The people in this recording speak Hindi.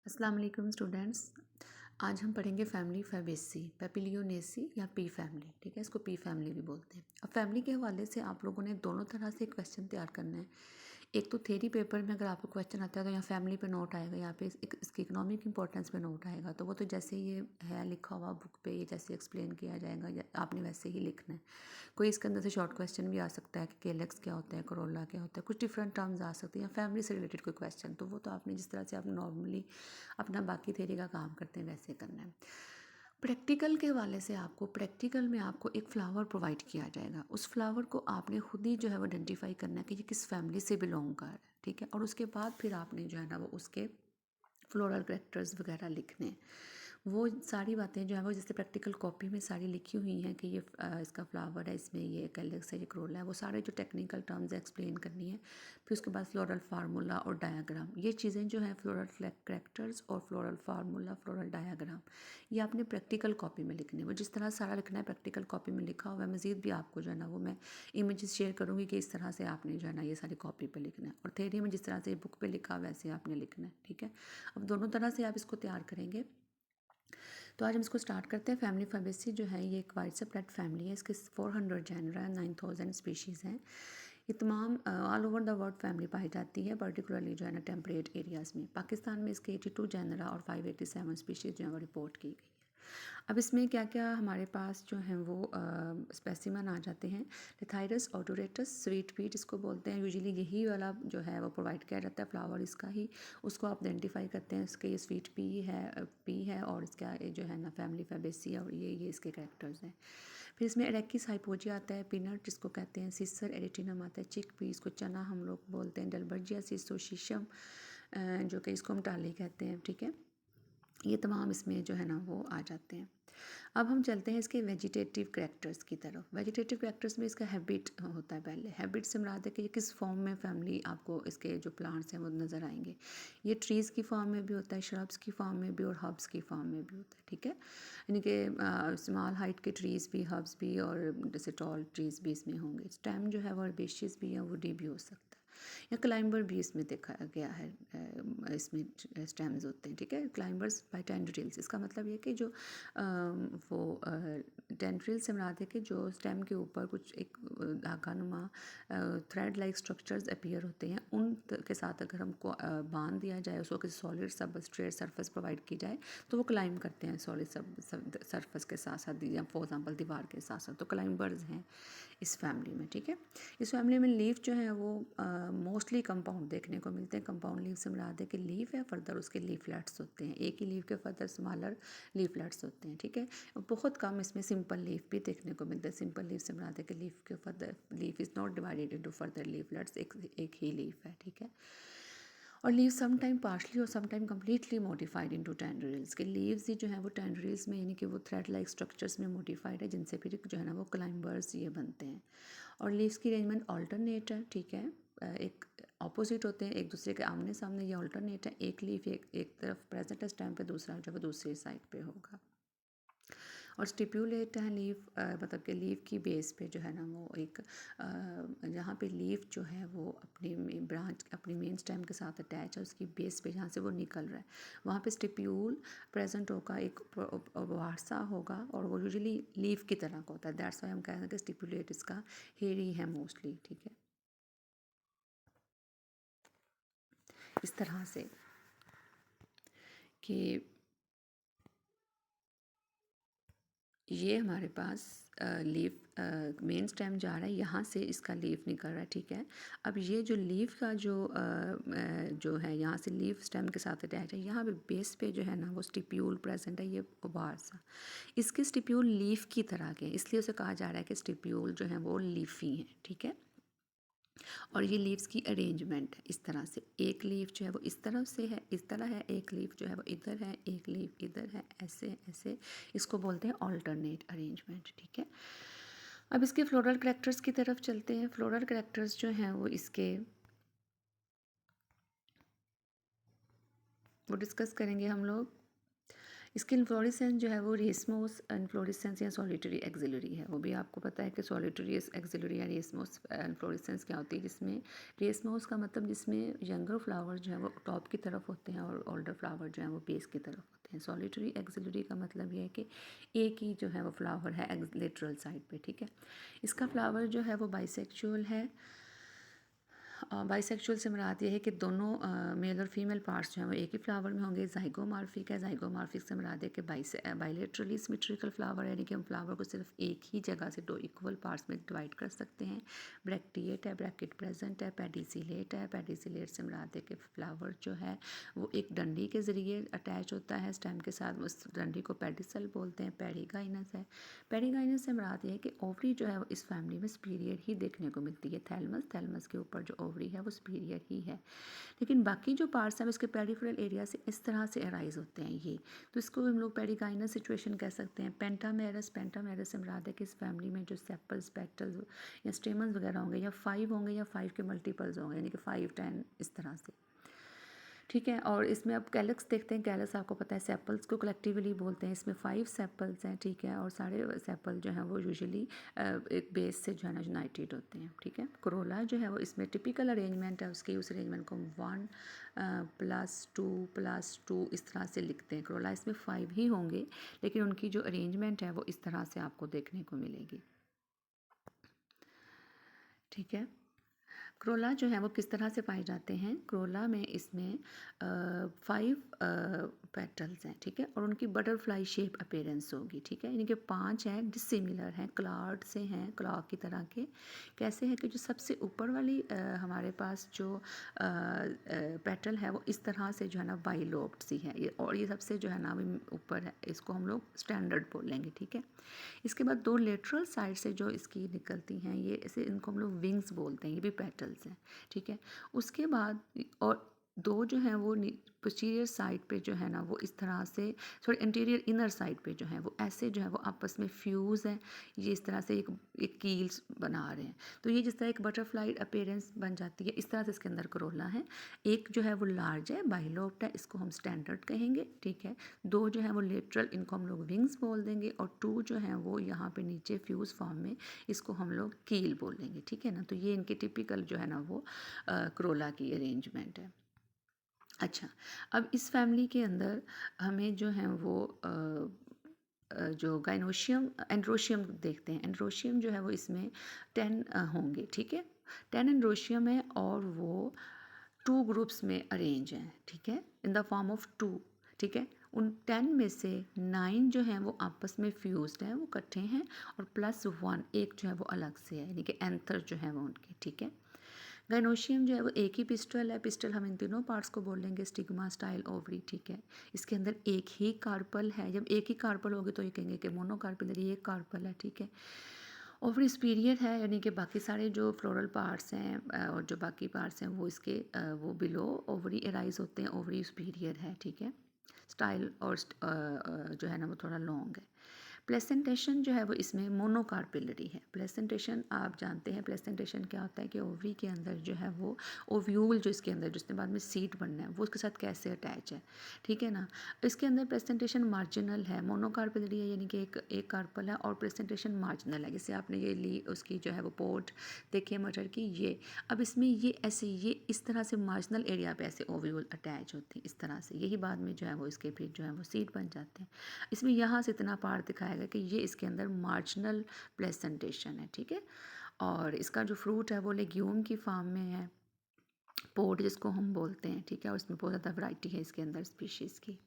अस्सलाम वालेकुम स्टूडेंट्स। आज हम पढ़ेंगे फैमिली फैबेसी, पेपिलियोनेसी या पी फैमिली। ठीक है, इसको पी फैमिली भी बोलते हैं। अब फैमिली के हवाले से आप लोगों ने दोनों तरह से क्वेश्चन तैयार करना है। एक तो थ्योरी पेपर में अगर आपको क्वेश्चन आता है तो यहाँ फैमिली पे नोट आएगा, यहाँ पे इसकी इकोनॉमिक इंपॉर्टेंस पे नोट आएगा। तो वो तो जैसे ये है लिखा हुआ बुक पे, ये जैसे एक्सप्लेन किया जाएगा आपने वैसे ही लिखना है। कोई इसके अंदर से शॉर्ट क्वेश्चन भी आ सकता है कि केलेक्स क्या होता है, करोला क्या होता है, कुछ डिफरेंट टर्म्स आ सकती हैं या फैमिली से रिलेटेड कोई क्वेश्चन। तो वो तो आपने जिस तरह से आप नॉर्मली अपना बाकी थ्योरी का काम करते हैं वैसे करना है। प्रैक्टिकल के हवाले से प्रैक्टिकल में आपको एक फ्लावर प्रोवाइड किया जाएगा। उस फ्लावर को आपने खुद ही जो है वो आइडेंटिफाई करना है कि ये किस फैमिली से बिलोंग कर रहा है। ठीक है, और उसके बाद फिर आपने जो है ना वो उसके फ्लोरल कैरेक्टर्स वगैरह लिखने हैं। वो सारी बातें जो है वो जैसे प्रैक्टिकल कॉपी में सारी लिखी हुई हैं कि ये इसका फ्लावर है, इसमें ये कैलेक्स है, ये क्रोला है, वो सारे जो टेक्निकल टर्म्स एक्सप्लेन करनी है। फिर उसके बाद फ्लोरल फार्मूला और डायग्राम, ये चीज़ें जो हैं फ्लोरल कैरेक्टर्स और फ्लोरल फार्मूला, फ्लोरल डायग्राम, ये आपने प्रैक्टिकल कॉपी में लिखने हैं। वो जिस तरह सारा लिखना है प्रैक्टिकल कॉपी में लिखा हुआ है। मज़ीद भी आपको जो है ना वो मैं इमेजेस शेयर करूँगी कि इस तरह से आपने जो है ना ये सारी कॉपी पे लिखना है, और थ्योरी में जिस तरह से बुक पे लिखा हुआ वैसे आपने लिखना है। ठीक है, अब दोनों तरह से आप इसको तैयार करेंगे। तो आज हम इसको स्टार्ट करते हैं। फैमिली फैबेसी जो है ये एक वाइड स्प्रेड फैमिली है। इसके 400 जेनरा है, 9000 स्पीशीज़ हैं। ये तमाम all over the world family पाई जाती है, पर्टिकुलरली जो है ना टेम्परेट एरियाज़ में। पाकिस्तान में इसके 82 जेनरा और 587 स्पीशीज़ जो है वो रिपोर्ट की गई। अब इसमें क्या क्या हमारे पास जो हैं वो स्पेसिमन आ जाते हैं। लिथाइरस ऑटोरेटस स्वीट पी जिसको बोलते हैं, यूजुअली यही वाला जो है वो प्रोवाइड किया जाता है, फ्लावर इसका ही। उसको आप आइडेंटिफाई करते हैं, इसके ये स्वीट पी है और इसका ये जो है ना फैमिली फैबेसी, और ये इसके कैरेक्टर्स हैं। फिर इसमें एरेकिस हाइपोजिया आता है, पीनट जिसको कहते हैं, सिसर एरिटिनम आता है, चिक पी इसको चना हम लोग बोलते हैं, डलबर्जिया सिसोशिशम जो कि इसको हम टाली कहते हैं। ठीक है, ये तमाम इसमें जो है ना वो आ जाते हैं। अब हम चलते हैं इसके वेजिटेटिव कैरेक्टर्स की तरफ। वेजिटेटिव कैरेक्टर्स में इसका हैबिट होता है। पहले हैबिट से मुराद है कि ये किस फॉर्म में फैमिली आपको इसके जो प्लांट्स हैं वो नज़र आएंगे। ये ट्रीज़ की फॉर्म में भी होता है, श्रब्स की फॉर्म में भी और हर्ब्स की फॉर्म में भी होता है। ठीक है, यानी कि स्मॉल हाइट के ट्रीज़ भी, हर्ब्स भी और जैसे टॉल ट्रीज़ भी इसमें होंगे। स्टेम जो है वो herbaceous भी है, वुडी भी हो सकता है, या क्लाइंबर भी इसमें देखा गया है। इसमें स्टेम्स होते हैं। ठीक है, क्लाइंबर्स बाय टेंड्रिल्स, इसका मतलब ये कि जो वो टेंड्रिल से मुराद है कि जो स्टेम के ऊपर कुछ एक धागा नुमा थ्रेड लाइक स्ट्रक्चर्स अपीयर होते हैं, उन के साथ अगर हमको बांध दिया जाए, उसको किसी सॉलिड सबस्ट्रेट सरफेस प्रोवाइड की जाए तो वो क्लाइंब करते हैं सॉलिड सरफेस के साथ साथ, या फॉर एग्जाम्पल दीवार के साथ साथ। तो क्लाइंबर्स हैं इस फैमिली में। ठीक है, इस फैमिली में लीफ जो है वो मोस्टली कंपाउंड देखने को मिलते हैं। कंपाउंड लीफ से मुराद है कि लीफ है, फर्दर उसके लीफलेट्स होते हैं। एक ही लीफ के फर्दर स्मॉलर लीफलेट्स होते हैं। ठीक है, बहुत कम इसमें सिंपल लीफ भी देखने को मिलता है। सिंपल लीफ से मुराद है कि लीफ के further leaf is not divided into further leaflets, एक ही लीफ है। ठीक है, और लीव सम टाइम पार्शली और some time completely modified into tendrils, के लीव्स ही जो है वो टेंड्रिल्स में, यानी कि वो थ्रेड लाइक स्ट्रक्चर्स में मॉडिफाइड है, जिनसे फिर जो है ना वो क्लाइंबर्स ये बनते हैं। और लीव्स की अरेंजमेंट ऑल्टरनेट है। ठीक है, एक ऑपोजिट होते हैं, एक दूसरे के आमने सामने, ये ऑल्टरनेट है। एक लीफ एक तरफ प्रेजेंट है स्टेम पे, दूसरा जो है दूसरी साइड पे होगा। और स्टिप्यूलेट है लीफ, मतलब कि लीफ की बेस पे जो है ना वो एक जहाँ पे लीफ जो है वो अपनी ब्रांच अपनी मेन स्टेम के साथ अटैच है, उसकी बेस पे जहाँ से वो निकल रहा है वहाँ पे स्टिप्यूल प्रेजेंट होगा, एक वारसा होगा, और वो यूजुअली लीफ की तरह का होता है। दैट्स वाई हम कह रहे हैं कि स्टिप्यूलेट इसका हेयरी है मोस्टली। ठीक है, इस तरह से कि ये हमारे पास लीफ मेन स्टेम जा रहा है, यहाँ से इसका लीफ निकल रहा है। ठीक है, अब ये जो लीफ का जो है यहाँ से लीफ स्टेम के साथ अटैच है, यहाँ पे बेस पे जो है ना वो स्टिप्यूल प्रेजेंट है, ये वारसा। इसके स्टिप्यूल लीफ की तरह के हैं, इसलिए उसे कहा जा रहा है कि स्टिप्यूल जो है वो लीफी हैं। ठीक है, और ये लीव्स की अरेंजमेंट है इस तरह से, एक लीफ जो है वो इस तरफ से है, इस तरह है, एक लीफ जो है वो इधर है, एक लीफ इधर है, ऐसे ऐसे, इसको बोलते हैं ऑल्टरनेट अरेंजमेंट। ठीक है, अब इसके फ्लोरल कैरेक्टर्स की तरफ चलते हैं। फ्लोरल कैरेक्टर्स जो हैं वो डिस्कस करेंगे हम लोग। इसकी इन्फ्लोरेसेंस जो है वो रेसमोस इन्फ्लोरेसेंस या सॉलिटरी एक्सिलरी है। वो भी आपको पता है कि सॉलिटरी एक्सिलरी या रेसमोस इन्फ्लोरेसेंस क्या होती है, जिसमें रेसमोस का मतलब जिसमें यंगर फ्लावर जो है वो टॉप की तरफ होते हैं और ओल्डर फ्लावर जो है वो बेस की तरफ होते हैं। सॉलिटरी एक्सिलरी का मतलब ये है कि एक ही जो है वो फ्लावर है लेटरल साइड पे, ठीक है। इसका फ्लावर जो है वो बाइसेक्चुअल है। बाइसेक्सुअल से मुराद ये है कि दोनों मेल और फीमेल पार्ट्स जो हैं वो एक ही फ्लावर में होंगे। ज़ाइगोमॉर्फिक है, ज़ाइगोमॉर्फिक से मुराद है कि बाइलेटरली सिमेट्रिकल फ्लावर है, यानी कि हम फ्लावर को सिर्फ एक ही जगह से 2 इक्वल पार्ट्स में डिवाइड कर सकते हैं। ब्रैक्टिएट है, ब्रैकेट प्रेजेंट है, पेडिसिलेट है। पेडिसिलेट से मुराद है कि फ्लावर जो है वो एक डंडी के ज़रिए अटैच होता है स्टेम के साथ, उस डंडी को पेडिसल बोलते हैं। पेरिगाइनस है, पेरिगाइनस से मुराद ये है कि ओवरी जो है वो इस फैमिली में सुपीरियर ही देखने को मिलती है। थैलमस के ऊपर जो ओवरी है वो सुपीरियर ही है, लेकिन बाकी जो पार्ट्स हैं उसके पेरिफेरल एरिया से इस तरह से अराइज होते हैं ये, तो इसको हम लोग पेरिगाइनस सिचुएशन कह सकते हैं। पेंटामेरस से मुराद है कि इस फैमिली में जो सेपल्स, पेटल्स या स्टेमन्स वगैरह होंगे या 5 होंगे या 5 के मल्टीपल्स होंगे, यानी कि 5, 10 इस तरह से, ठीक है। और इसमें अब कैलक्स देखते हैं। कैलक्स आपको पता है सेपल्स को कलेक्टिवली बोलते हैं। इसमें 5 सेपल्स हैं, ठीक है, और सारे सेपल जो हैं वो यूजुअली एक बेस से जो है ना यूनाइटेड होते हैं, ठीक है। कोरोला जो है वो इसमें टिपिकल अरेंजमेंट है उसकी, उस अरेंजमेंट को हम 1 + 2 इस तरह से लिखते हैं। कोरोला इसमें 5 ही होंगे, लेकिन उनकी जो अरेंजमेंट है वो इस तरह से आपको देखने को मिलेगी, ठीक है। क्रोला जो है वो किस तरह से पाए जाते हैं? क्रोला में इसमें 5 पेटल्स हैं, ठीक है, और उनकी बटरफ्लाई शेप अपीयरेंस होगी, ठीक है, यानी कि 5 हैं, डिसिमिलर हैं, क्लाउड से हैं, क्लॉक की तरह के। कैसे है कि जो सबसे ऊपर वाली हमारे पास जो पेटल है वो इस तरह से जो है ना बाइलोब्ड सी है ये, और ये सबसे जो है ना अभी ऊपर है, इसको हम लोग स्टैंडर्ड बोलेंगे, ठीक है। इसके बाद 2 लेटरल साइड से जो इसकी निकलती हैं ये ऐसे, इनको हम लोग विंग्स बोलते हैं, ये भी पेटल्स हैं, ठीक है। उसके बाद और 2 जो हैं वो पोस्टीरियर साइड पे जो है ना वो इस तरह से, सॉरी इंटीरियर इनर साइड पे जो है वो ऐसे जो है वो आपस में फ्यूज़ हैं, ये इस तरह से एक कील्स बना रहे हैं। तो ये जिस तरह एक बटरफ्लाई अपीयरेंस बन जाती है, इस तरह से इसके अंदर करोला है। एक जो है वो लार्ज है, बाइलोब्ड है, इसको हम स्टैंडर्ड कहेंगे, ठीक है। 2 जो है वो लेटरल, इनको हम लोग विंग्स बोल देंगे, और 2 जो हैं वो यहाँ पे नीचे फ्यूज़ फॉर्म में, इसको हम लोग कील बोलेंगे, ठीक है ना। तो ये इनकी टिपिकल जो है ना वो क्रोला की अरेंजमेंट है। अच्छा, अब इस फैमिली के अंदर हमें जो है वो जो गाइनोशियम एंड्रोशियम देखते हैं। एंड्रोशियम जो है वो इसमें 10 होंगे, ठीक है। 10 एंड्रोशियम है और वो 2 ग्रुप्स में अरेंज हैं, ठीक है, इन द फॉर्म ऑफ 2, ठीक है। उन 10 में से 9 जो हैं वो आपस में फ्यूज्ड हैं, वो इकट्ठे हैं, और +1 एक जो है वो अलग से है, यानी कि एंथर जो है वो उनके, ठीक है। गाइनोशियम जो है वो एक ही पिस्टल है। पिस्टल हम इन तीनों पार्ट्स को बोल लेंगे, स्टिग्मा, स्टाइल, ओवरी, ठीक है। इसके अंदर एक ही कार्पल है। जब एक ही कार्पल होगी तो ये कहेंगे कि मोनोकार्पिलरी, एक कार्पल है, ठीक है। ओवरी सुपीरियर है, यानी कि बाकी सारे जो फ्लोरल पार्ट्स हैं और जो बाकी पार्ट्स हैं वो इसके वो बिलो ओवरी एराइज होते हैं। ओवरी सुपीरियर है, ठीक है। स्टाइल और जो है ना वो थोड़ा लॉन्ग है। प्लेसेंटेशन जो है वो इसमें मोनोकार्पिलरी है। प्लेसेंटेशन आप जानते हैं, प्लेसेंटेशन क्या होता है कि ओवरी के अंदर जो है वो ओव्यूल जो इसके अंदर जिसने बाद में सीड बनना है वो उसके साथ कैसे अटैच है, ठीक है ना। इसके अंदर प्लेसेंटेशन मार्जिनल है। मोनोकार्पिलरी है, यानी कि एक कार्पल है, और प्लेसेंटेशन मार्जिनल है। जैसे आपने ये ली उसकी जो है वो पोर्ट देखिए मटर की, ये अब इसमें ये ऐसे, ये इस तरह से मार्जिनल एरिया पे ऐसे ओव्यूल अटैच होते हैं इस तरह से, यही बाद में जो है वो इसके फिर जो है वो सीड बन जाते हैं। इसमें यहाँ से इतना पार्ट दिखाया गया कि ये इसके अंदर मार्जिनल प्लेसेंटेशन है, ठीक है। और इसका जो फ्रूट है वो लेग्यूम की फार्म में है, पोड जिसको हम बोलते हैं, ठीक है, और इसमें बहुत ज़्यादा वैरायटी है इसके अंदर स्पीशीज़ की।